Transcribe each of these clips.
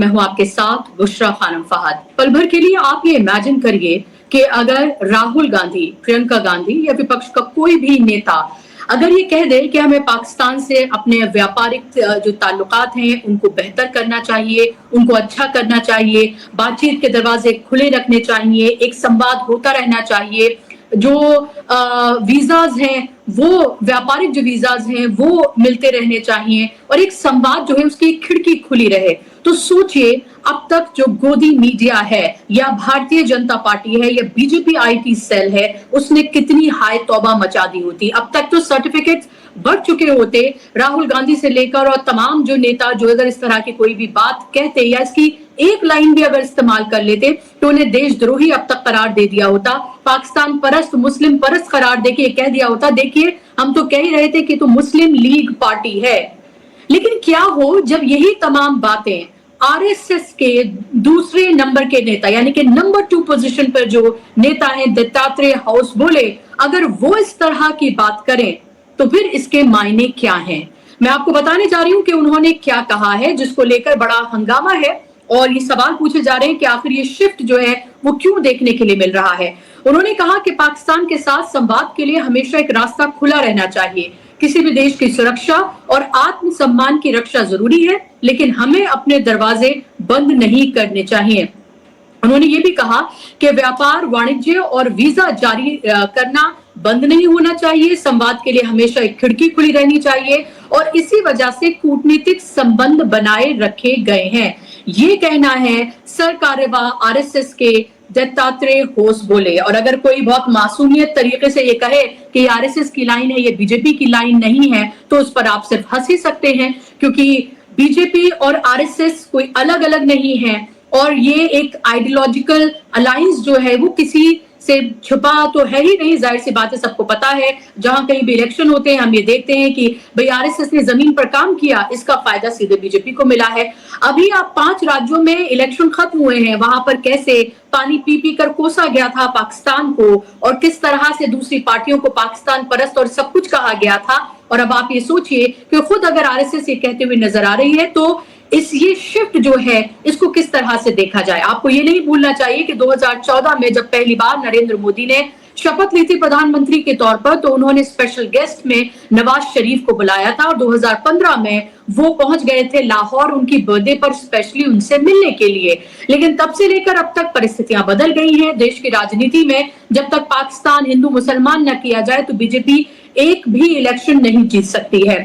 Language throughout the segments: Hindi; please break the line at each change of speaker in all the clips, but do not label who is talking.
मैं हूं आपके साथ बुशरा खानम फहद। पल भर के लिए आप ये इमेजिन करिए कि अगर राहुल गांधी, प्रियंका गांधी या विपक्ष का कोई भी नेता अगर ये कह दे कि हमें पाकिस्तान से अपने व्यापारिक जो ताल्लुकात हैं उनको बेहतर करना चाहिए, उनको अच्छा करना चाहिए, बातचीत के दरवाजे खुले रखने चाहिए, एक संवाद होता रहना चाहिए, जो वीजाज हैं वो व्यापारिक जो वीजाज हैं वो मिलते रहने चाहिए और एक संवाद जो है उसकी खिड़की खुली रहे। तो सोचिए अब तक जो गोदी मीडिया है या भारतीय जनता पार्टी है या बीजेपी आईटी सेल है उसने कितनी हाय तौबा मचा दी होती। अब तक तो सर्टिफिकेट्स बढ़ चुके होते राहुल गांधी से लेकर और तमाम जो नेता जो अगर इस तरह की कोई भी बात कहते या इसकी एक लाइन भी अगर इस्तेमाल कर लेते तो उन्हें देशद्रोही अब तक करार दे दिया होता, पाकिस्तान परस्त, मुस्लिम परस्त करार देके कह दिया होता देखिए हम तो कह ही रहे थे कि तो मुस्लिम लीग पार्टी है। लेकिन क्या हो जब यही तमाम बातें आरएसएस के दूसरे नंबर के नेता यानी कि नंबर 2 पोजीशन पर जो नेता हैं दत्तात्रेय होसबोले अगर वो इस तरह की बात करें तो फिर इसके मायने क्या हैं। मैं आपको बताने जा रही हूं कि उन्होंने क्या कहा है जिसको लेकर बड़ा हंगामा है और ये सवाल पूछे जा रहे हैं कि आखिर ये शिफ्ट जो है वो क्यों देखने के लिए मिल रहा है। उन्होंने कहा कि पाकिस्तान के साथ संवाद के लिए हमेशा एक रास्ता खुला रहना चाहिए। किसी भी देश की सुरक्षा और आत्मसम्मान की रक्षा जरूरी है लेकिन हमें अपने दरवाजे बंद नहीं करने चाहिए। उन्होंने ये भी कहा कि व्यापार, वाणिज्य और वीजा जारी करना बंद नहीं होना चाहिए, संवाद के लिए हमेशा एक खिड़की खुली रहनी चाहिए और इसी वजह से कूटनीतिक संबंध बनाए रखे गए हैं। ये कहना है सरकार्यवाह आरएसएस के दत्तात्रेय होसबोले। और अगर कोई बहुत मासूमियत तरीके से ये कहे कि आरएसएस की लाइन है, ये बीजेपी की लाइन नहीं है, तो उस पर आप सिर्फ हंस ही सकते हैं क्योंकि बीजेपी और आरएसएस कोई अलग अलग नहीं है और ये एक आइडियोलॉजिकल अलायंस जो है वो किसी से छुपा तो है ही नहीं। जाहिर सी बात है, सबको पता है जहां कहीं भी इलेक्शन होते हैं हम ये देखते हैं कि भाई आरएसएस ने जमीन पर काम किया, इसका फायदा सीधे बीजेपी को मिला है। अभी आप 5 राज्यों में इलेक्शन खत्म हुए हैं, वहां पर कैसे पानी पी पी कर कोसा गया था पाकिस्तान को और किस तरह से दूसरी पार्टियों को पाकिस्तान परस्त और सब कुछ कहा गया था। और अब आप ये सोचिए कि खुद अगर आरएसएस ये कहते हुए नजर आ रही है तो ये शिफ्ट जो है इसको किस तरह से देखा जाए। आपको ये नहीं भूलना चाहिए कि 2014 में जब पहली बार नरेंद्र मोदी ने शपथ ली थी प्रधानमंत्री के तौर पर तो उन्होंने स्पेशल गेस्ट में नवाज शरीफ को बुलाया था और 2015 में वो पहुंच गए थे लाहौर उनकी बर्थडे पर स्पेशली उनसे मिलने के लिए। लेकिन तब से लेकर अब तक परिस्थितियां बदल गई हैं देश की राजनीति में। जब तक पाकिस्तान हिंदू मुसलमान न किया जाए तो बीजेपी एक भी इलेक्शन नहीं जीत सकती है।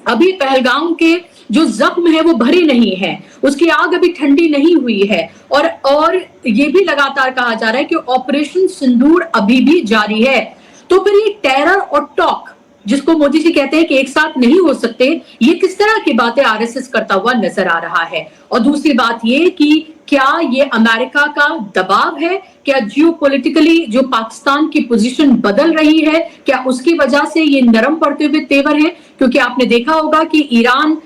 अभी पहलगाम के जो जख्म है वो भरे नहीं है, उसकी आग अभी ठंडी नहीं हुई है और ये भी लगातार कहा जा रहा है कि ऑपरेशन सिंदूर अभी भी जारी है। तो फिर ये टेरर और टॉक जिसको मोदी जी कहते हैं कि एक साथ नहीं हो सकते, ये किस तरह की बातें आरएसएस करता हुआ नजर आ रहा है। और दूसरी बात ये कि क्या ये अमेरिका का दबाव है, क्या जियोपॉलिटिकली जो पाकिस्तान की पोजीशन बदल रही है क्या उसकी वजह से ये नरम पड़ते हुए तेवर है। क्योंकि आपने देखा होगा कि ईरान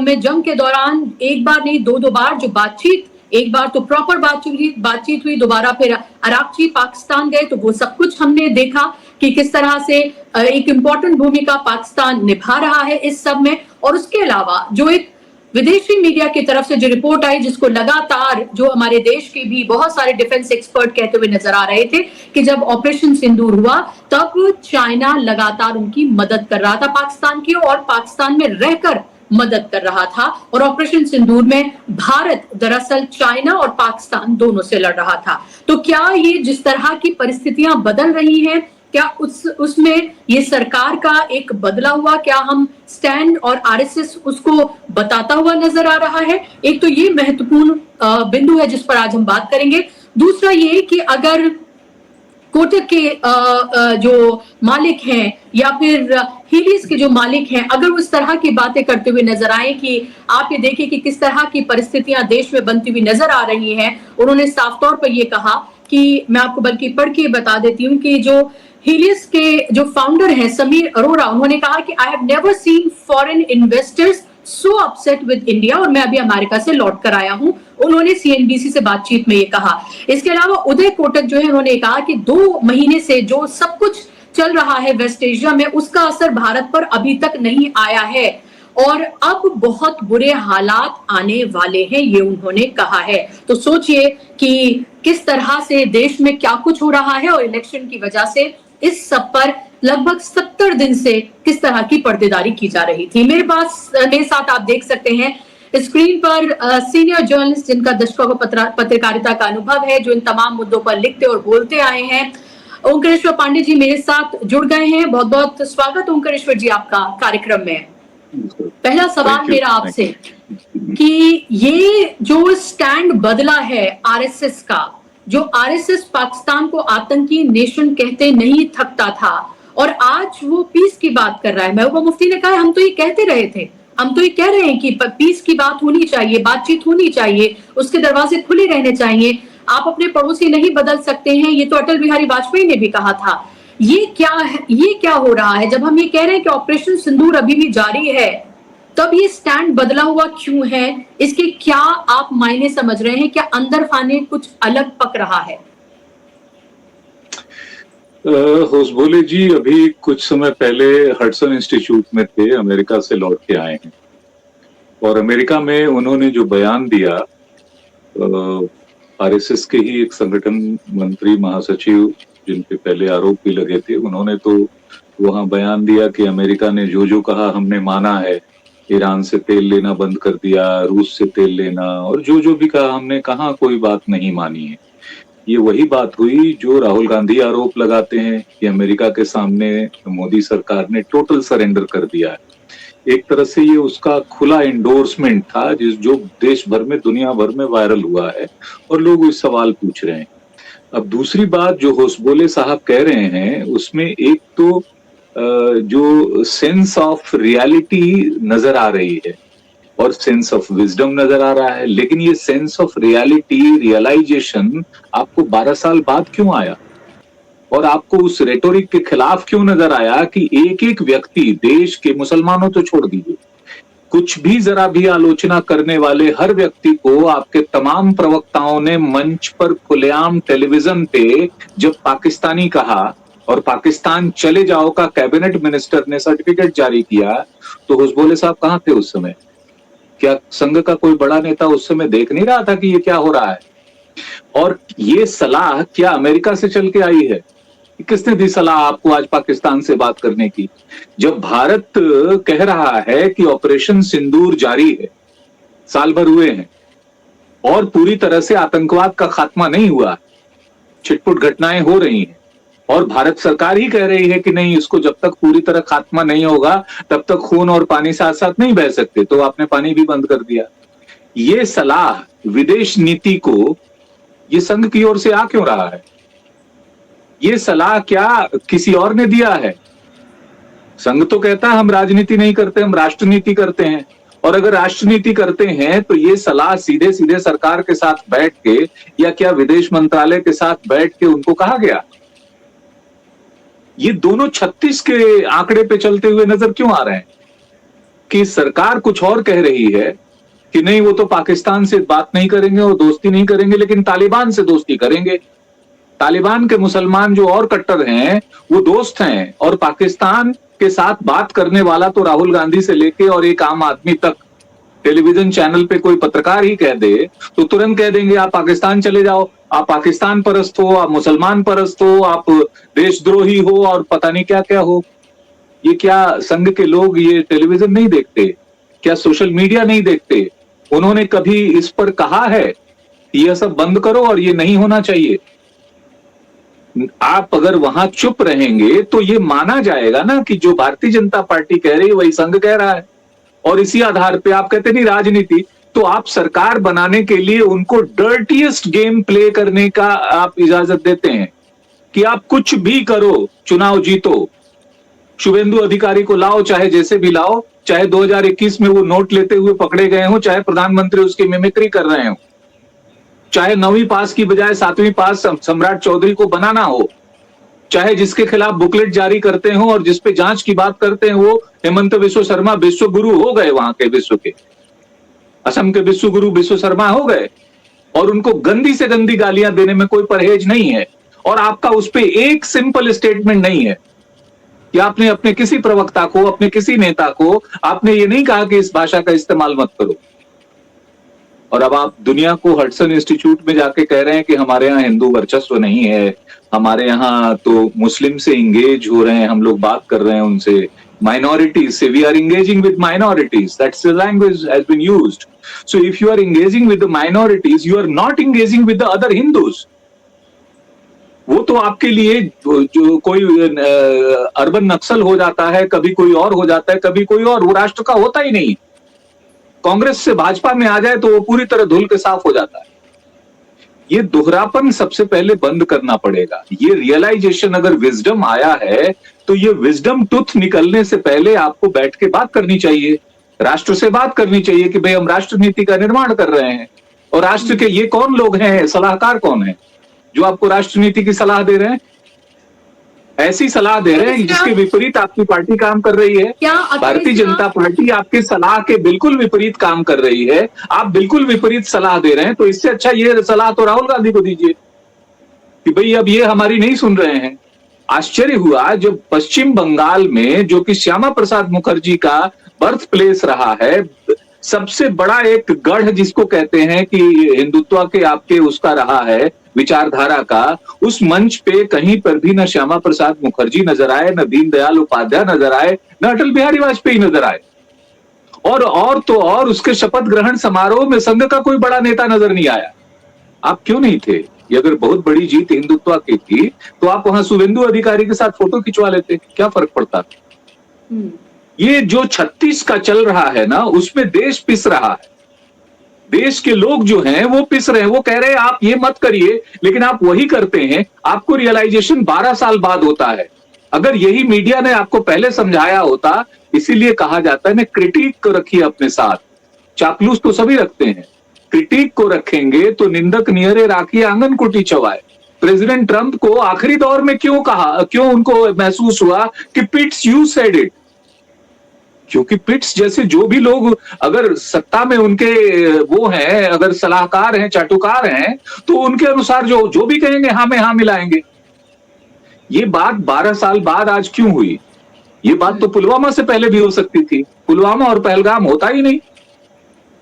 में जंग के दौरान एक बार नहीं 2 बार जो बातचीत, एक बार तो प्रॉपर बातचीत हुई, दोबारा फिर अराकची पाकिस्तान गए, तो वो सब कुछ हमने देखा कि किस तरह से एक इंपॉर्टेंट भूमिका पाकिस्तान निभा रहा है इस सब में। और उसके अलावा जो एक विदेशी मीडिया की तरफ से जो रिपोर्ट आई जिसको लगातार जो हमारे देश के भी बहुत सारे डिफेंस एक्सपर्ट कहते हुए नजर आ रहे थे कि जब ऑपरेशन सिंदूर हुआ तब चाइना लगातार उनकी मदद कर रहा था पाकिस्तान की और पाकिस्तान में रहकर मदद कर रहा था। और ऑपरेशन सिंदूर में भारत दरअसल चाइना और पाकिस्तान दोनों से लड़ रहा था। तो क्या ये जिस तरह की परिस्थितियां बदल रही हैं क्या उसमें ये सरकार का एक बदला हुआ क्या हम स्टैंड और आरएसएस उसको बताता हुआ नजर आ रहा है। एक तो ये महत्वपूर्ण बिंदु है जिस पर आज हम बात करेंगे। दूसरा ये कि अगर कोटक के जो मालिक हैं या फिर हीलिस के जो मालिक हैं अगर उस तरह की बातें करते हुए नजर आए कि आप ये देखिए कि किस तरह की परिस्थितियां देश में बनती हुई नजर आ रही हैं। उन्होंने साफ तौर पर यह कहा कि मैं आपको बल्कि पढ़ के बता देती हूँ कि जो हीलियस के जो फाउंडर हैं समीर अरोड़ा, उन्होंने कहा कि I have never seen foreign investors so upset with India, और मैं अभी अमेरिका से लौट कर आया हूं। उन्होंने सीएनबीसी से बातचीत में ये कहा। इसके अलावा उदय कोटक जो है उन्होंने कहा कि 2 महीने से जो सब कुछ चल रहा है वेस्ट एशिया में उसका असर भारत पर अभी तक नहीं आया है। और अब बहुत बुरे हालात आने वाले हैं, ये उन्होंने कहा है। तो सोचिए कि किस तरह से देश में क्या कुछ हो रहा है और इलेक्शन की वजह से इस सब पर लगभग 70 दिन से किस तरह की पर्देदारी की जा रही थी। मेरे साथ आप देख सकते हैं स्क्रीन पर सीनियर जर्नलिस्ट जिनका दशकों पत्रकारिता का अनुभव है, जो इन तमाम मुद्दों पर लिखते और बोलते आए हैं, ओंकारेश्वर पांडे जी मेरे साथ जुड़ गए हैं। बहुत बहुत स्वागत ओंकारेश्वर जी आपका कार्यक्रम में। पहला सवाल मेरा आपसे कि ये जो स्टैंड बदला है आरएसएस का, जो आरएसएस पाकिस्तान को आतंकी नेशन कहते नहीं थकता था और आज वो पीस की बात कर रहा है। महबूबा मुफ्ती ने कहा हम तो ये कहते रहे थे, हम तो ये कह रहे हैं कि पीस की बात होनी चाहिए, बातचीत होनी चाहिए, उसके दरवाजे खुले रहने चाहिए, आप अपने पड़ोसी नहीं बदल सकते हैं, ये तो अटल बिहारी वाजपेयी ने भी कहा था। ये क्या हो रहा है? जब हम ये कह रहे हैं कि ऑपरेशन सिंदूर अभी भी जारी है, तब ये स्टैंड बदला हुआ क्यों है? इसके क्या आप मायने समझ रहे हैं? क्या अंदर खाने कुछ अलग पक रहा है?
होसबोले जी अभी कुछ समय पहले हडसन इंस्टीट्यूट में थे, अमेरिका से लौट के आए हैं और अमेरिका में उन्होंने जो बयान दिया, आरएसएस के ही एक संगठन मंत्री महासचिव जिन पे पहले आरोप भी लगे थे, उन्होंने तो वहां बयान दिया कि अमेरिका ने जो कहा हमने माना है, ईरान से तेल लेना बंद कर दिया, रूस से तेल लेना, और जो भी कहा हमने कहा कोई बात नहीं मानी है। ये वही बात हुई जो राहुल गांधी आरोप लगाते हैं कि अमेरिका के सामने मोदी सरकार ने टोटल सरेंडर कर दिया है। एक तरह से ये उसका खुला एंडोर्समेंट था जो देश भर में, दुनिया भर में वायरल हुआ है और लोग इस सवाल पूछ रहे हैं। अब दूसरी बात जो होसबोले साहब कह रहे हैं, उसमें एक तो जो सेंस ऑफ रियलिटी नजर आ रही है और सेंस ऑफ विजडम नजर आ रहा है, लेकिन ये सेंस ऑफ रियलिटी, रियलाइजेशन आपको 12 साल बाद क्यों आया और आपको उस रेटोरिक के खिलाफ क्यों नजर आया कि एक एक व्यक्ति, देश के मुसलमानों तो छोड़ दीजिए, कुछ भी जरा भी आलोचना करने वाले हर व्यक्ति को आपके तमाम प्रवक्ताओं ने मंच पर खुलेआम टेलीविजन पे जब पाकिस्तानी कहा और पाकिस्तान चले जाओ का कैबिनेट मिनिस्टर ने सर्टिफिकेट जारी किया, तो होसबोले साहब कहां थे उस समय? क्या संघ का कोई बड़ा नेता उस समय देख नहीं रहा था कि ये क्या हो रहा है? और ये सलाह क्या अमेरिका से चल के आई है? किसने दी सलाह आपको आज पाकिस्तान से बात करने की? जब भारत कह रहा है कि ऑपरेशन सिंदूर जारी है, साल भर हुए हैं और पूरी तरह से आतंकवाद का खात्मा नहीं हुआ, छिटपुट घटनाएं हो रही हैं और भारत सरकार ही कह रही है कि नहीं, इसको जब तक पूरी तरह खात्मा नहीं होगा तब तक खून और पानी साथ साथ नहीं बह सकते, तो आपने पानी भी बंद कर दिया। ये सलाह विदेश नीति को ये संघ की ओर से आ क्यों रहा है? ये सलाह क्या किसी और ने दिया है? संघ तो कहता है हम राजनीति नहीं करते, हम राष्ट्रनीति करते हैं, और अगर राष्ट्रनीति करते हैं तो ये सलाह सीधे सीधे सरकार के साथ बैठ के या क्या विदेश मंत्रालय के साथ बैठ के उनको कहा गया? ये दोनों 36 के आंकड़े पे चलते हुए नजर क्यों आ रहे हैं कि सरकार कुछ और कह रही है कि नहीं वो तो पाकिस्तान से बात नहीं करेंगे और दोस्ती नहीं करेंगे, लेकिन तालिबान से दोस्ती करेंगे। तालिबान के मुसलमान जो और कट्टर हैं वो दोस्त हैं, और पाकिस्तान के साथ बात करने वाला तो राहुल गांधी से लेके और एक आम आदमी तक, टेलीविजन चैनल पे कोई पत्रकार ही कह दे तो तुरंत कह देंगे आप पाकिस्तान चले जाओ, आप पाकिस्तान परस्त हो, आप मुसलमान परस्त हो, आप देशद्रोही हो और पता नहीं क्या क्या हो। ये क्या संघ के लोग ये टेलीविजन नहीं देखते? क्या सोशल मीडिया नहीं देखते? उन्होंने कभी इस पर कहा है यह सब बंद करो और ये नहीं होना चाहिए? आप अगर वहां चुप रहेंगे तो ये माना जाएगा ना कि जो भारतीय जनता पार्टी कह रही है वही संघ कह रहा है, और इसी आधार पे आप कहते नहीं राजनीति, तो आप सरकार बनाने के लिए उनको डर्टीएस्ट गेम प्ले करने का आप इजाजत देते हैं कि आप कुछ भी करो, चुनाव जीतो, शुभेंदु अधिकारी को लाओ, चाहे जैसे भी लाओ, चाहे 2021 में वो नोट लेते हुए पकड़े गए हो, चाहे प्रधानमंत्री उसकी मिमिक्री कर रहे हो, चाहे 9वीं पास की बजाय 7वीं पास सम्राट चौधरी को बनाना हो, चाहे जिसके खिलाफ बुकलेट जारी करते हो और जिसपे जांच की बात करते हैं वो हेमंत विश्व शर्मा विश्व गुरु हो गए, वहां के विश्व के, असम के विश्व गुरु विश्व शर्मा हो गए, और उनको गंदी से गंदी गालियां देने में कोई परहेज नहीं है, और आपका उस पर एक सिंपल स्टेटमेंट नहीं है कि आपने अपने किसी प्रवक्ता को, अपने किसी नेता को आपने ये नहीं कहा कि इस भाषा का इस्तेमाल मत करो। और अब आप दुनिया को हडसन इंस्टीट्यूट में जाके कह रहे हैं कि हमारे यहाँ हिंदू वर्चस्व नहीं है, हमारे यहाँ तो मुस्लिम से इंगेज हो रहे हैं, हम लोग बात कर रहे हैं उनसे, minorities say we are engaging with minorities, that's the language has been used. So if you are engaging with the minorities, you are not engaging with the other Hindus. वो तो आपके लिए जो कोई अर्बन नक्सल हो जाता है, कभी कोई और हो जाता है, कभी कोई और, वो राष्ट्र का होता ही नहीं। कांग्रेस से भाजपा में आ जाए तो वो पूरी तरह धुल के साफ हो जाता है। ये दोहरापन सबसे पहले बंद करना पड़ेगा। ये रियलाइजेशन अगर विजडम आया है तो ये विजडम टूथ निकलने से पहले आपको बैठ के बात करनी चाहिए, राष्ट्र से बात करनी चाहिए कि भाई हम राष्ट्र नीति का निर्माण कर रहे हैं और राष्ट्र के ये कौन लोग हैं, सलाहकार कौन है जो आपको राष्ट्र नीति की सलाह दे रहे हैं, ऐसी सलाह दे रहे हैं जिसके विपरीत आपकी पार्टी काम कर रही है। भारतीय जनता पार्टी आपकी सलाह के बिल्कुल विपरीत काम कर रही है, आप बिल्कुल विपरीत सलाह दे रहे हैं। तो इससे अच्छा ये सलाह तो राहुल गांधी को दीजिए कि भाई अब ये हमारी नहीं सुन रहे हैं। आश्चर्य हुआ जब पश्चिम बंगाल में, जो कि श्यामा प्रसाद मुखर्जी का बर्थ प्लेस रहा है, सबसे बड़ा एक गढ़ जिसको कहते हैं कि हिंदुत्व के आपके उसका रहा है विचारधारा का, उस मंच पे कहीं पर भी न श्यामा प्रसाद मुखर्जी नजर आए, न दीनदयाल उपाध्याय नजर आए, न अटल बिहारी वाजपेयी नजर आए, और तो और उसके शपथ ग्रहण समारोह में संघ का कोई बड़ा नेता नजर नहीं आया। आप क्यों नहीं थे? ये अगर बहुत बड़ी जीत हिंदुत्व की थी तो आप वहां शुभेंदु अधिकारी के साथ फोटो खिंचवा लेते, क्या फर्क पड़ता? ये जो 36 का चल रहा है ना, उसमें देश पिस रहा है, देश के लोग जो हैं वो पिस रहे हैं। वो कह रहे हैं आप ये मत करिए, लेकिन आप वही करते हैं। आपको रियलाइजेशन 12 साल बाद होता है। अगर यही मीडिया ने आपको पहले समझाया होता, इसीलिए कहा जाता है ना, क्रिटिक को रखिए अपने साथ, चापलूस तो सभी रखते हैं, क्रिटिक को रखेंगे तो निंदक नियरे राखिए आंगन कुटी चवाए। प्रेसिडेंट ट्रंप को आखिरी दौर में क्यों उनको महसूस हुआ कि पिट्स यू सेड इट? क्योंकि पिट्स जैसे जो भी लोग अगर सत्ता में उनके वो हैं, अगर सलाहकार हैं, चाटुकार हैं, तो उनके अनुसार जो भी कहेंगे हाँ में हाँ मिलाएंगे। ये बात 12 साल बाद आज क्यों हुई? ये बात तो पुलवामा से पहले भी हो सकती थी। पुलवामा और पहलगाम होता ही नहीं।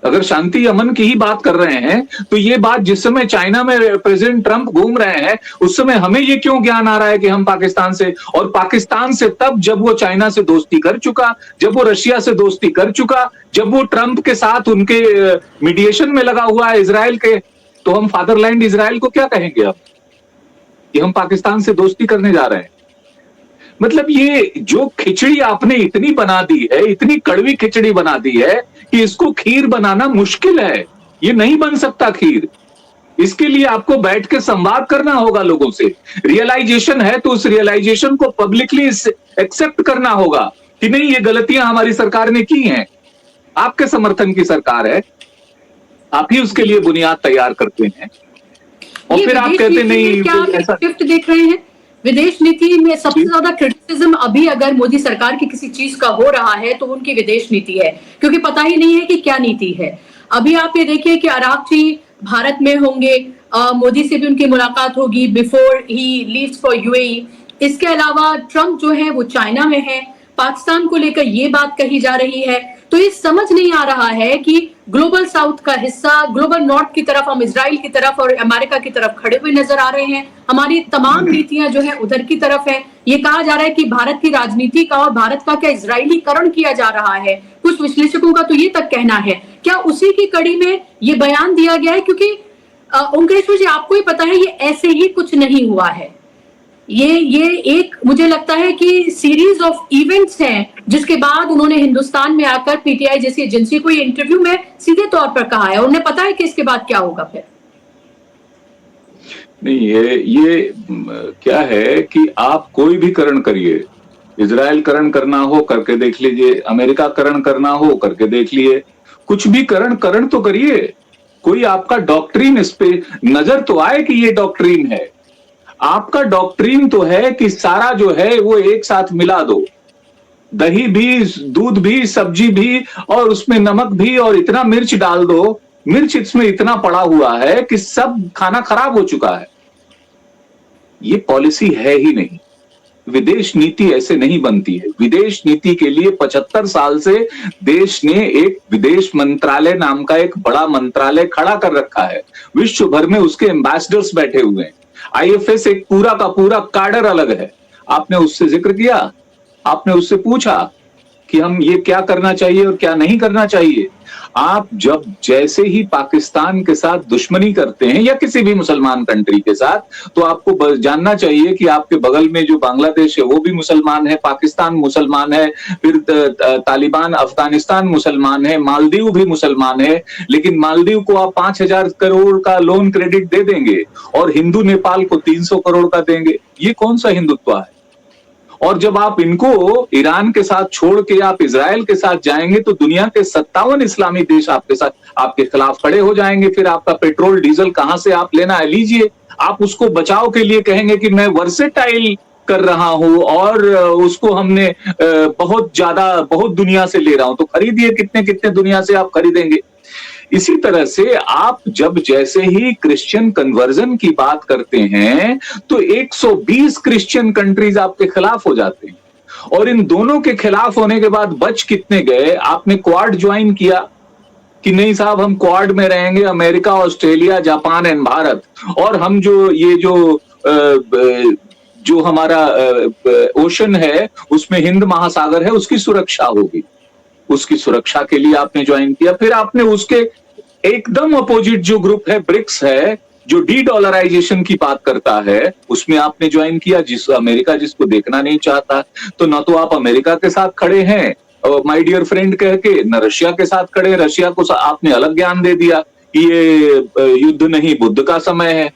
अगर शांति अमन की ही बात कर रहे हैं तो ये बात जिस समय चाइना में प्रेसिडेंट ट्रंप घूम रहे हैं, उस समय हमें ये क्यों ज्ञान आ रहा है कि हम पाकिस्तान से, और पाकिस्तान से तब जब वो चाइना से दोस्ती कर चुका, जब वो रशिया से दोस्ती कर चुका, जब वो ट्रंप के साथ उनके मीडिएशन में लगा हुआ है इजराइल के, तो हम फादरलैंड इजराइल को क्या कहेंगे अब कि हम पाकिस्तान से दोस्ती करने जा रहे हैं? मतलब ये जो खिचड़ी आपने इतनी बना दी है, इतनी कड़वी खिचड़ी बना दी है कि इसको खीर बनाना मुश्किल है। ये नहीं बन सकता खीर। इसके लिए आपको बैठ के संवाद करना होगा लोगों से। रियलाइजेशन है तो उस रियलाइजेशन को पब्लिकली एक्सेप्ट करना होगा कि नहीं, ये गलतियां हमारी सरकार ने की हैं। आपके समर्थन की सरकार है, आप ही उसके लिए बुनियाद तैयार करते हैं और फिर आप कहते नहीं।
क्या आप शिफ्ट देख रहे हैं विदेश नीति में? सबसे ज्यादा क्रिटिसिज्म अभी अगर मोदी सरकार की किसी चीज का हो रहा है तो उनकी विदेश नीति है, क्योंकि पता ही नहीं है कि क्या नीति है। अभी आप ये देखिए कि अरागची भारत में होंगे, मोदी से भी उनकी मुलाकात होगी before he leaves for UAE. इसके अलावा ट्रंप जो है वो चाइना में है, पाकिस्तान को लेकर ये बात कही जा रही है। तो ये समझ नहीं आ रहा है कि ग्लोबल साउथ का हिस्सा, ग्लोबल नॉर्थ की तरफ हम इजराइल की तरफ और अमेरिका की तरफ खड़े हुए नजर आ रहे हैं। हमारी तमाम नीतियां जो है उधर की तरफ है। ये कहा जा रहा है कि भारत की राजनीति का और भारत का क्या इजरायलीकरण किया जा रहा है। कुछ विश्लेषकों का तो ये तक कहना है, क्या उसी की कड़ी में ये बयान दिया गया है? क्योंकि ओंकारेश्वर जी, आपको ही पता है ये ऐसे ही कुछ नहीं हुआ है। ये एक मुझे लगता है कि सीरीज ऑफ इवेंट्स हैं, जिसके बाद उन्होंने हिंदुस्तान में आकर पीटीआई जैसी एजेंसी को इंटरव्यू में सीधे तौर पर कहा है। उन्हें पता है कि इसके बाद क्या होगा। फिर
नहीं, ये क्या है कि आप कोई भी करण करिए, इजराइल करण करना हो करके देख लीजिए, अमेरिका करण करना हो करके देख लिए, कुछ भी करण तो करिए। कोई आपका डॉक्ट्रिन इस पे नजर तो आए कि ये डॉक्ट्रिन है। आपका डॉक्ट्रिन तो है कि सारा जो है वो एक साथ मिला दो, दही भी, दूध भी, सब्जी भी, और उसमें नमक भी, और इतना मिर्च डाल दो। मिर्च इसमें इतना पड़ा हुआ है कि सब खाना खराब हो चुका है। ये पॉलिसी है ही नहीं। विदेश नीति ऐसे नहीं बनती है। विदेश नीति के लिए 75 साल से देश ने एक विदेश मंत्रालय नाम का एक बड़ा मंत्रालय खड़ा कर रखा है। विश्व भर में उसके एम्बेसडर्स बैठे हुए हैं। आईएफएस एक पूरा का पूरा काडर अलग है। आपने उससे जिक्र किया, आपने उससे पूछा कि हम ये क्या करना चाहिए और क्या नहीं करना चाहिए। आप जब जैसे ही पाकिस्तान के साथ दुश्मनी करते हैं या किसी भी मुसलमान कंट्री के साथ, तो आपको जानना चाहिए कि आपके बगल में जो बांग्लादेश है वो भी मुसलमान है, पाकिस्तान मुसलमान है, फिर तालिबान अफगानिस्तान मुसलमान है, मालदीव भी मुसलमान है। लेकिन मालदीव को आप 5,000 करोड़ का लोन क्रेडिट दे देंगे और हिंदू नेपाल को 300 करोड़ का देंगे। ये कौन सा हिंदुत्व है? और जब आप इनको ईरान के साथ छोड़ के आप इजराइल के साथ जाएंगे तो दुनिया के 57 इस्लामी देश आपके साथ आपके खिलाफ खड़े हो जाएंगे। फिर आपका पेट्रोल डीजल कहां से आप लेना है लीजिए। आप उसको बचाव के लिए कहेंगे कि मैं वर्सेटाइल कर रहा हूं और उसको हमने बहुत दुनिया से ले रहा हूं, तो खरीदिए। कितने कितने दुनिया से आप खरीदेंगे। इसी तरह से आप जब जैसे ही क्रिश्चियन कन्वर्जन की बात करते हैं तो 120 क्रिश्चियन कंट्रीज आपके खिलाफ हो जाते हैं। और इन दोनों के खिलाफ होने के बाद बच कितने गए? आपने क्वाड ज्वाइन किया कि नहीं साहब हम क्वाड में रहेंगे, America, Australia, Japan and Bharat, और हम जो हमारा ओशन है उसमें हिंद महासागर है उसकी सुरक्षा होगी। उसकी सुरक्षा के लिए आपने ज्वाइन किया। फिर आपने उसके एकदम अपोजिट जो ग्रुप है, ब्रिक्स है, जो डी डॉलराइजेशन की बात करता है, उसमें आपने ज्वाइन किया, अमेरिका जिसको देखना नहीं चाहता। तो ना तो आप अमेरिका के साथ खड़े हैं माय डियर फ्रेंड कह के, न रशिया के साथ खड़े। रशिया को आपने अलग ज्ञान दे दिया कि ये युद्ध नहीं बुद्ध का समय है।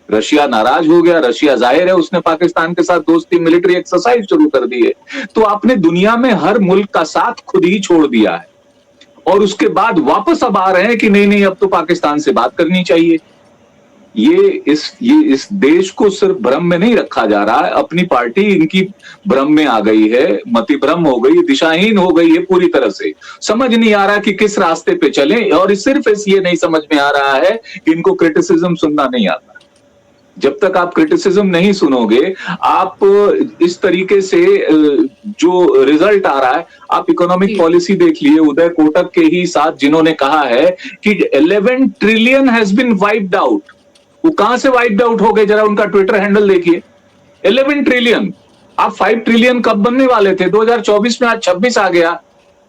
रशिया नाराज हो गया। रशिया जाहिर है उसने पाकिस्तान के साथ दोस्ती मिलिट्री एक्सरसाइज शुरू कर दी है। तो आपने दुनिया में हर मुल्क का साथ खुद ही छोड़ दिया है और उसके बाद वापस अब आ रहे हैं कि नहीं अब तो पाकिस्तान से बात करनी चाहिए। ये इस देश को सिर्फ भ्रम में नहीं रखा जा रहा है, अपनी पार्टी इनकी भ्रम में आ गई है, मति भ्रम हो गई, दिशाहीन हो गई है पूरी तरह से। समझ नहीं आ रहा कि किस रास्ते पे चले, और सिर्फ इसलिए नहीं समझ में आ रहा है कि इनको क्रिटिसिज्म सुनना नहीं आता। जब तक आप क्रिटिसिज्म नहीं सुनोगे, आप इस तरीके से जो रिजल्ट आ रहा है, आप इकोनॉमिक पॉलिसी देख लिए उदय कोटक के ही साथ, जिन्होंने कहा है कि 11 trillion has been wiped out. वो कहां से वाइप्ड आउट हो गए? जरा उनका ट्विटर हैंडल देखिए, 11 ट्रिलियन। आप 5 ट्रिलियन कब बनने वाले थे? 2024 में, आज 26 आ गया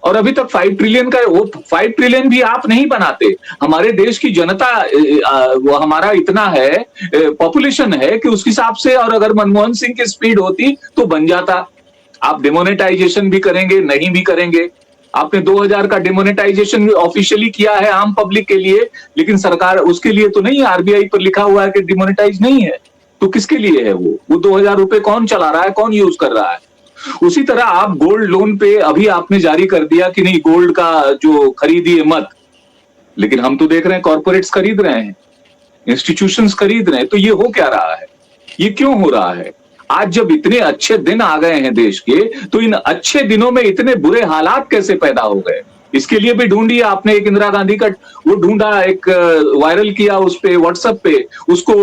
और अभी तक 5 ट्रिलियन का, वो 5 ट्रिलियन भी आप नहीं बनाते। हमारे देश की जनता, वो हमारा इतना है, पॉपुलेशन है कि उस हिसाब से, और अगर मनमोहन सिंह की स्पीड होती तो बन जाता। आप डिमोनेटाइजेशन भी करेंगे, नहीं भी करेंगे। आपने 2000 का डिमोनेटाइजेशन ऑफिशियली किया है आम पब्लिक के लिए, लेकिन सरकार उसके लिए तो नहीं, आरबीआई पर लिखा हुआ है कि डिमोनेटाइज नहीं है। तो किसके लिए है वो 2000 रुपए कौन चला रहा है, कौन यूज कर रहा है? उसी तरह आप गोल्ड लोन पे अभी आपने जारी कर दिया कि नहीं, गोल्ड का जो खरीदिए मत, लेकिन हम तो देख रहे हैं कॉर्पोरेट्स खरीद रहे हैं, इंस्टीट्यूशंस खरीद रहे हैं। तो ये हो क्या रहा है? ये क्यों हो रहा है? आज जब इतने अच्छे दिन आ गए हैं देश के, तो इन अच्छे दिनों में इतने बुरे हालात कैसे पैदा हो गए? इसके लिए भी ढूंढिए। आपने एक इंदिरा गांधी का वो ढूंढा, एक वायरल किया उस पे, व्हाट्सएप पे, उसको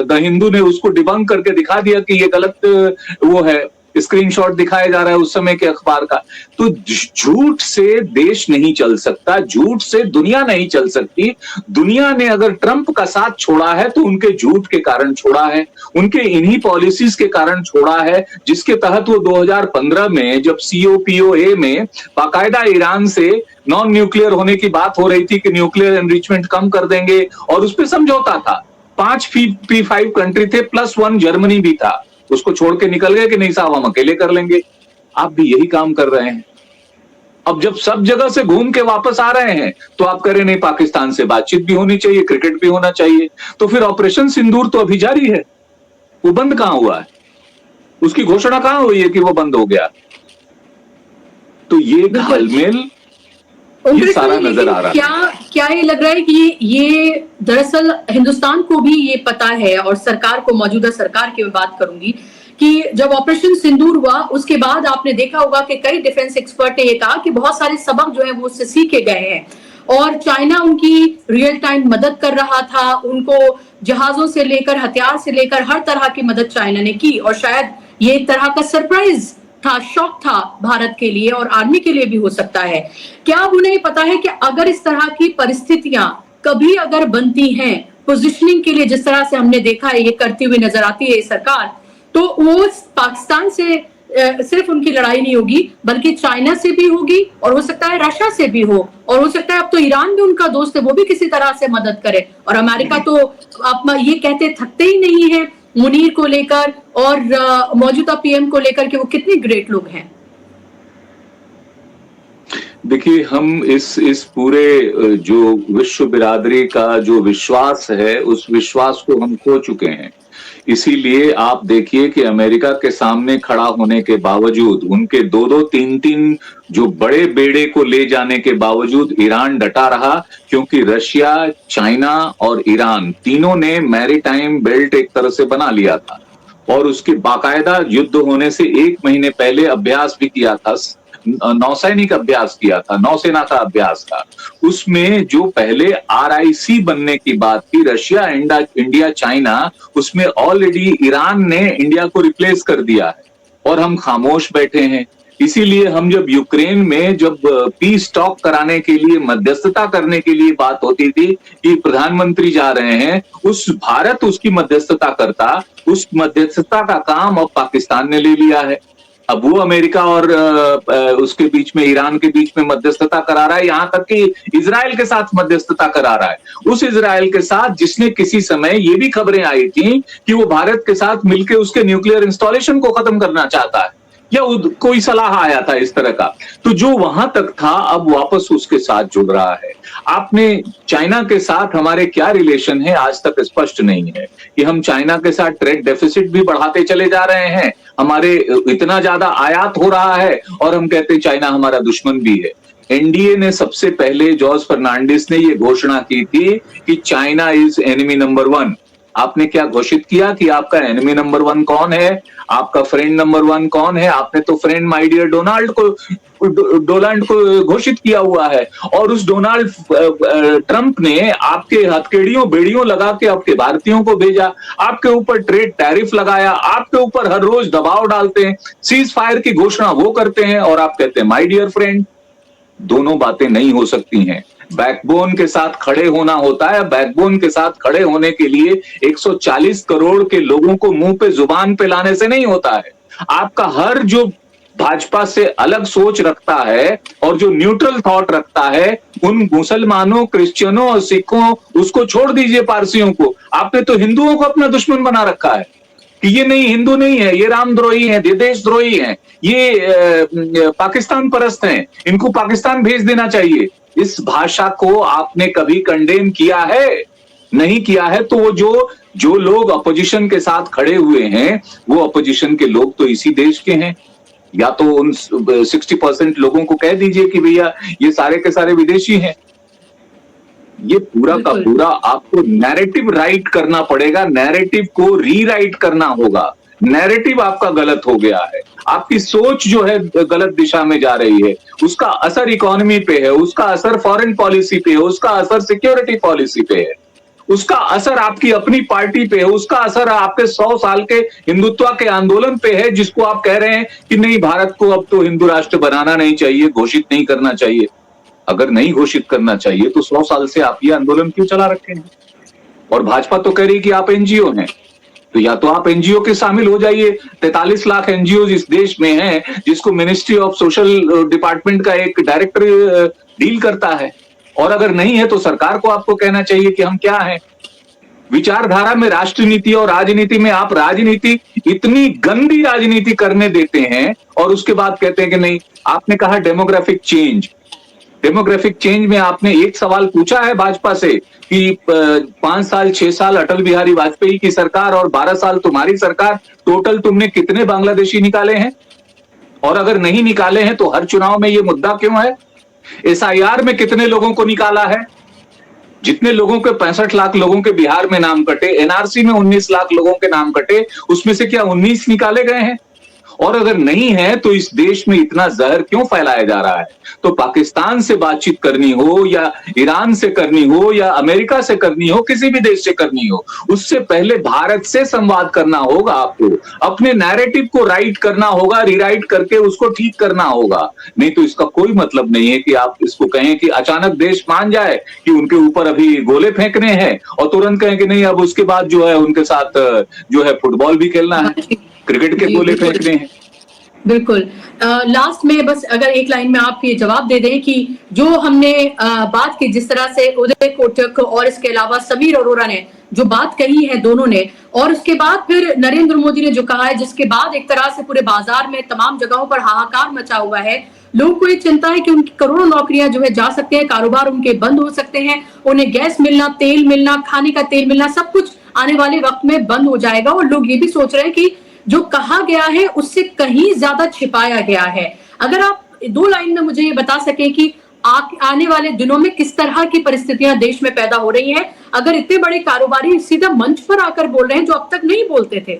द हिंदू ने उसको डिबंक करके दिखा दिया कि ये गलत वो है, स्क्रीनशॉट दिखाया जा रहा है उस समय के अखबार का। तो झूठ से देश नहीं चल सकता, झूठ से दुनिया नहीं चल सकती। दुनिया ने अगर ट्रंप का साथ छोड़ा है तो उनके झूठ के कारण छोड़ा है, उनके इन्हीं पॉलिसीज के कारण छोड़ा है, जिसके तहत वो 2015 में जब COPOA में बाकायदा ईरान से नॉन न्यूक्लियर होने की बात हो रही थी कि न्यूक्लियर एनरिचमेंट कम कर देंगे, और उस पर समझौता था। 5 P5 कंट्री थे, +1 जर्मनी भी था। उसको छोड़ के निकल गए कि नहीं साहब हम अकेले कर लेंगे। आप भी यही काम कर रहे हैं। अब जब सब जगह से घूम के वापस आ रहे हैं तो आप कह रहे नहीं, पाकिस्तान से बातचीत भी होनी चाहिए, क्रिकेट भी होना चाहिए। तो फिर ऑपरेशन सिंदूर तो अभी जारी है, वो बंद कहां हुआ है? उसकी घोषणा कहां हुई है कि वो बंद हो गया? तो ये घालमेल, ये सारा नजर आ रहा है।
क्या ये लग रहा है कि ये दरअसल हिंदुस्तान को भी ये पता है, और सरकार को, मौजूदा सरकार की मैं बात करूंगी, कि जब ऑपरेशन सिंदूर हुआ उसके बाद आपने देखा होगा कि कई डिफेंस एक्सपर्ट ने ये कहा कि बहुत सारे सबक जो है वो उससे सीखे गए हैं, और चाइना उनकी रियल टाइम मदद कर रहा था। उनको जहाजों से लेकर, हथियार से लेकर हर तरह की मदद चाइना ने की, और शायद ये एक तरह का सरप्राइज था, शॉक था भारत के लिए और आर्मी के लिए भी हो सकता है। क्या अब उन्हें पता है कि अगर इस तरह की परिस्थितियां कभी अगर बनती हैं पोजिशनिंग के लिए, जिस तरह से हमने देखा है ये करती हुई नजर आती है ये सरकार, तो वो पाकिस्तान से सिर्फ उनकी लड़ाई नहीं होगी बल्कि चाइना से भी होगी और हो सकता है रशिया से भी हो, और हो सकता है अब तो ईरान भी उनका दोस्त है, वो भी किसी तरह से मदद करे। और अमेरिका तो आप ये कहते थकते ही नहीं है मुनीर को लेकर और मौजूदा पीएम को लेकर कि वो कितने ग्रेट लोग हैं।
देखिए, हम इस पूरे जो विश्व बिरादरी का जो विश्वास है, उस विश्वास को हम खो चुके हैं। इसीलिए आप देखिए कि अमेरिका के सामने खड़ा होने के बावजूद, उनके 2-2, 3-3 जो बड़े बेड़े को ले जाने के बावजूद ईरान डटा रहा, क्योंकि रशिया, चाइना और ईरान तीनों ने मैरीटाइम बेल्ट एक तरह से बना लिया था और उसके बाकायदा युद्ध होने से 1 महीने पहले अभ्यास भी किया था, नौसैनिक अभ्यास किया था, नौसेना का अभ्यास था। उसमें जो पहले RIC बनने की बात थी, रशिया, इंडिया, चाइना, उसमें ऑलरेडी ईरान ने इंडिया को रिप्लेस कर दिया है और हम खामोश बैठे हैं। इसीलिए हम जब यूक्रेन में जब पीस टॉक कराने के लिए, मध्यस्थता करने के लिए बात होती थी कि प्रधानमंत्री जा रहे हैं, उस भारत उसकी मध्यस्थता करता, उस मध्यस्थता का काम अब पाकिस्तान ने ले लिया है। अब वो अमेरिका और उसके बीच में, ईरान के बीच में मध्यस्थता करा रहा है, यहां तक कि इजराइल के साथ मध्यस्थता करा रहा है। उस इजराइल के साथ जिसने किसी समय ये भी खबरें आई थी कि वो भारत के साथ मिलकर उसके न्यूक्लियर इंस्टॉलेशन को खत्म करना चाहता है, या कोई सलाह आया था इस तरह का। तो जो वहां तक था अब वापस उसके साथ जुड़ रहा है। आपने चाइना के साथ हमारे क्या रिलेशन है आज तक स्पष्ट नहीं है कि हम चाइना के साथ ट्रेड डेफिसिट भी बढ़ाते चले जा रहे हैं, हमारे इतना ज्यादा आयात हो रहा है और हम कहते हैं चाइना हमारा दुश्मन भी है। एनडीए ने सबसे पहले, जॉर्ज फर्नांडिस ने ये घोषणा की थी कि चाइना इज एनिमी नंबर 1। आपने क्या घोषित किया कि आपका एनिमी नंबर 1 कौन है, आपका फ्रेंड नंबर 1 कौन है? आपने तो फ्रेंड माय डियर डोनाल्ड को घोषित किया हुआ है और उस डोनाल्ड ट्रंप ने आपके हथकड़ियों बेड़ियों लगा के आपके भारतीयों को भेजा, आपके ऊपर ट्रेड टैरिफ लगाया, आपके ऊपर हर रोज दबाव डालते हैं, सीज फायर की घोषणा वो करते हैं और आप कहते हैं माय डियर फ्रेंड। दोनों बातें नहीं हो सकती हैं। बैकबोन के साथ खड़े होना होता है। बैकबोन के साथ खड़े होने के लिए 140 करोड़ के लोगों को मुंह पे जुबान पे लाने से नहीं होता है। आपका हर जो भाजपा से अलग सोच रखता है और जो न्यूट्रल थॉट रखता है, उन मुसलमानों, क्रिश्चियनों और सिखों, उसको छोड़ दीजिए, पारसियों को। आपने तो हिंदुओं को अपना दुश्मन बना रखा है कि ये नहीं, हिंदू नहीं है, ये रामद्रोही हैं, ये देशद्रोही हैं, ये पाकिस्तान परस्त हैं, इनको पाकिस्तान भेज देना चाहिए। इस भाषा को आपने कभी कंडेम किया है? नहीं किया है। तो वो जो लोग अपोजिशन के साथ खड़े हुए हैं, वो अपोजिशन के लोग तो इसी देश के हैं। या तो उन 60% लोगों को कह दीजिए कि भैया ये सारे के सारे विदेशी हैं। ये पूरा का पूरा आपको नैरेटिव राइट करना पड़ेगा, नैरेटिव को रीराइट करना होगा। नैरेटिव आपका गलत हो गया है, आपकी सोच जो है गलत दिशा में जा रही है, उसका असर इकोनॉमी पे है, उसका असर फॉरेन पॉलिसी पे है, उसका असर सिक्योरिटी पॉलिसी पे है, उसका असर आपकी अपनी पार्टी पे है, उसका असर आपके 100 साल के हिंदुत्व के आंदोलन पे है, जिसको आप कह रहे हैं कि नहीं, भारत को अब तो हिंदू राष्ट्र बनाना नहीं चाहिए, घोषित नहीं करना चाहिए। अगर नहीं घोषित करना चाहिए तो 100 साल से आप ये आंदोलन क्यों चला रखे हैं? और भाजपा तो कह रही कि आप एनजीओ हैं, तो या तो आप एनजीओ के शामिल हो जाइए। 43 लाख एनजीओ इस देश में हैं, जिसको मिनिस्ट्री ऑफ सोशल डिपार्टमेंट का एक डायरेक्टर डील करता है। और अगर नहीं है तो सरकार को आपको कहना चाहिए कि हम क्या हैं। विचारधारा में राष्ट्र नीति और राजनीति में आप राजनीति, इतनी गंदी राजनीति करने देते हैं और उसके बाद कहते हैं कि नहीं। आपने कहा डेमोग्राफिक चेंज, डेमोग्राफिक चेंज में आपने एक सवाल पूछा है भाजपा से कि 5 साल 6 साल अटल बिहारी वाजपेयी की सरकार और 12 साल तुम्हारी सरकार, टोटल तुमने कितने बांग्लादेशी निकाले हैं? और अगर नहीं निकाले हैं तो हर चुनाव में ये मुद्दा क्यों है? एसआईआर में कितने लोगों को निकाला है? जितने लोगों के 65 लाख लोगों के बिहार में नाम कटे, एनआरसी में 19 लाख लोगों के नाम कटे, उसमें से क्या 19 निकाले गए हैं? और अगर नहीं है तो इस देश में इतना जहर क्यों फैलाया जा रहा है? तो पाकिस्तान से बातचीत करनी हो या ईरान से करनी हो या अमेरिका से करनी हो, किसी भी देश से करनी हो, उससे पहले भारत से संवाद करना होगा आपको। अपने नैरेटिव को राइट करना होगा, रीराइट करके उसको ठीक करना होगा। नहीं तो इसका कोई मतलब नहीं है कि आप इसको कहें कि अचानक देश मान जाए कि उनके ऊपर अभी गोले फेंकने हैं और तुरंत कहें कि नहीं अब उसके बाद जो है उनके साथ जो है फुटबॉल भी खेलना है, क्रिकेट के गोले फेंकने हैं।
बिल्कुल। लास्ट में बस अगर एक लाइन में आप ये जवाब दे दें कि जो हमने बात की, जिस तरह से उदय कोटक और इसके अलावा समीर अरोड़ा ने जो बात कही है दोनों ने, और उसके बाद फिर नरेंद्र मोदी ने जो कहा है, जिसके बाद एक तरह से पूरे बाजार में तमाम जगहों पर हाहाकार मचा हुआ है। लोगों को ये चिंता है कि उनकी करोड़ों नौकरियां जो है जा सकते हैं, कारोबार उनके बंद हो सकते हैं, उन्हें गैस मिलना, तेल मिलना, खाने का तेल मिलना, सब कुछ आने वाले वक्त में बंद हो जाएगा। और लोग ये भी सोच रहे हैं कि जो कहा गया है उससे कहीं ज्यादा छिपाया गया है। अगर आप 2 लाइन में मुझे ये बता सकें कि आने वाले दिनों में किस तरह की परिस्थितियां देश में पैदा हो रही हैं, अगर इतने बड़े कारोबारी सीधा मंच पर आकर बोल रहे हैं जो अब तक नहीं बोलते थे।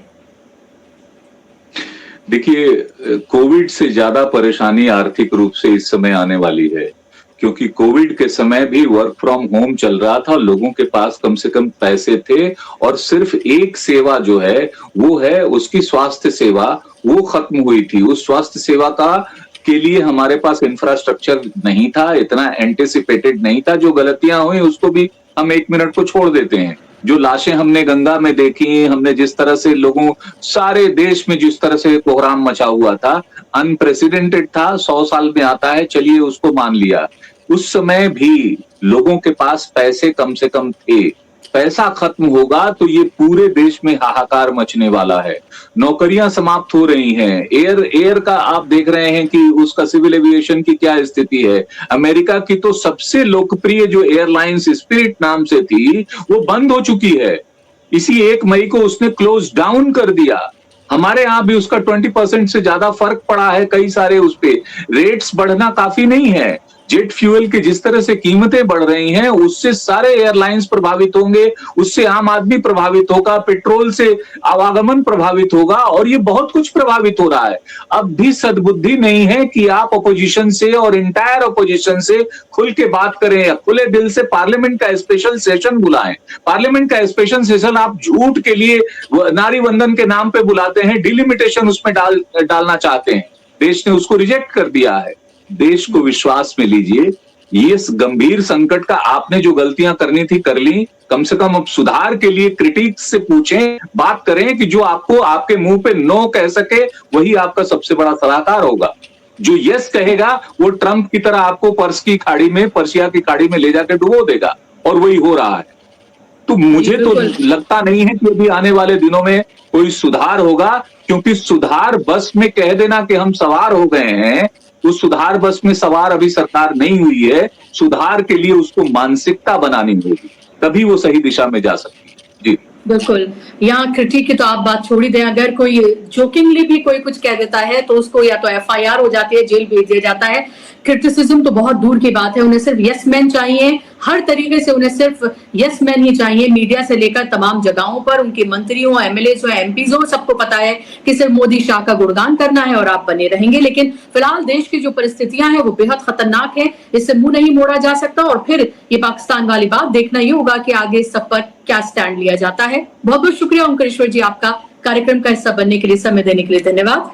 देखिए, कोविड से ज्यादा परेशानी आर्थिक रूप से इस समय आने वाली है, क्योंकि कोविड के समय भी वर्क फ्रॉम होम चल रहा था, लोगों के पास कम से कम पैसे थे और सिर्फ एक सेवा जो है वो है उसकी स्वास्थ्य सेवा, वो खत्म हुई थी। उस स्वास्थ्य सेवा का के लिए हमारे पास इंफ्रास्ट्रक्चर नहीं था, इतना एंटिसिपेटेड नहीं था। जो गलतियां हुई उसको भी हम 1 मिनट को छोड़ देते हैं। जो लाशें हमने गंगा में देखी, हमने जिस तरह से लोगों सारे देश में जिस तरह से कोहराम मचा हुआ था, अनप्रेसिडेंटेड था, 100 साल में आता है, चलिए उसको मान लिया। उस समय भी लोगों के पास पैसे कम से कम थे। पैसा खत्म होगा तो ये पूरे देश में हाहाकार मचने वाला है। नौकरियां समाप्त हो रही हैं। एयर का आप देख रहे हैं कि उसका सिविल एविएशन की क्या स्थिति है। अमेरिका की तो सबसे लोकप्रिय जो एयरलाइंस स्पिरिट नाम से थी वो बंद हो चुकी है। इसी 1 मई को उसने क्लोज डाउन कर दिया। हमारे यहाँ भी उसका 20% से ज्यादा फर्क पड़ा है। कई सारे उस पे रेट्स बढ़ना काफी नहीं है। जेट फ्यूल की जिस तरह से कीमतें बढ़ रही हैं उससे सारे एयरलाइंस प्रभावित होंगे, उससे आम आदमी प्रभावित होगा, पेट्रोल से आवागमन प्रभावित होगा और ये बहुत कुछ प्रभावित हो रहा है। अब भी सद्बुद्धि नहीं है कि आप अपोजिशन से और इंटायर अपोजिशन से खुल के बात करें या खुले दिल से पार्लियामेंट का स्पेशल सेशन बुलाएं। पार्लियामेंट का स्पेशल सेशन आप झूठ के लिए नारी वंदन के नाम पे बुलाते हैं, डिलिमिटेशन उसमें डालना चाहते हैं। देश ने उसको रिजेक्ट कर दिया है। देश को विश्वास में लीजिए, ये गंभीर संकट का आपने जो गलतियां करनी थी कर ली। कम से कम अब सुधार के लिए क्रिटिक्स से पूछें, बात करें कि जो आपको आपके मुंह पे नो कह सके वही आपका सबसे बड़ा सलाहकार होगा। जो यस कहेगा वो ट्रंप की तरह आपको पर्शिया की खाड़ी में ले जाकर डुबो देगा और वही हो रहा है। तो मुझे तो लगता नहीं है कि अभी आने वाले दिनों में कोई सुधार होगा, क्योंकि सुधार बस में कह देना कि हम सवार हो गए हैं, उस सुधार बस में सवार अभी सरकार नहीं हुई है। सुधार के लिए उसको मानसिकता बनानी होगी, तभी वो सही दिशा में जा सकती है। जी
बिल्कुल। यहाँ क्रिटिक की तो आप बात छोड़ ही दें, अगर कोई जोकिंगली भी कोई कुछ कह देता है तो उसको या तो एफआईआर हो जाती है, जेल भेज दिया जाता है। क्रिटिसिज्म तो बहुत दूर की बात है, उन्हें सिर्फ यस मैन चाहिए, हर तरीके से उन्हें सिर्फ यस मैन ही चाहिए। मीडिया से लेकर तमाम जगहों पर उनके मंत्रियों, एमएलएज हो, एमपीज हो, सबको पता है कि सिर्फ मोदी शाह का गुणगान करना है और आप बने रहेंगे। लेकिन फिलहाल देश की जो परिस्थितियां हैं वो बेहद खतरनाक है, इससे मुंह नहीं मोड़ा जा सकता। और फिर ये पाकिस्तान वाली बात देखना ये होगा कि आगे इस सब पर क्या स्टैंड लिया जाता है। बहुत बहुत शुक्रिया ओंकारेश्वर जी, आपका कार्यक्रम का हिस्सा बनने के लिए, समय देने के लिए धन्यवाद।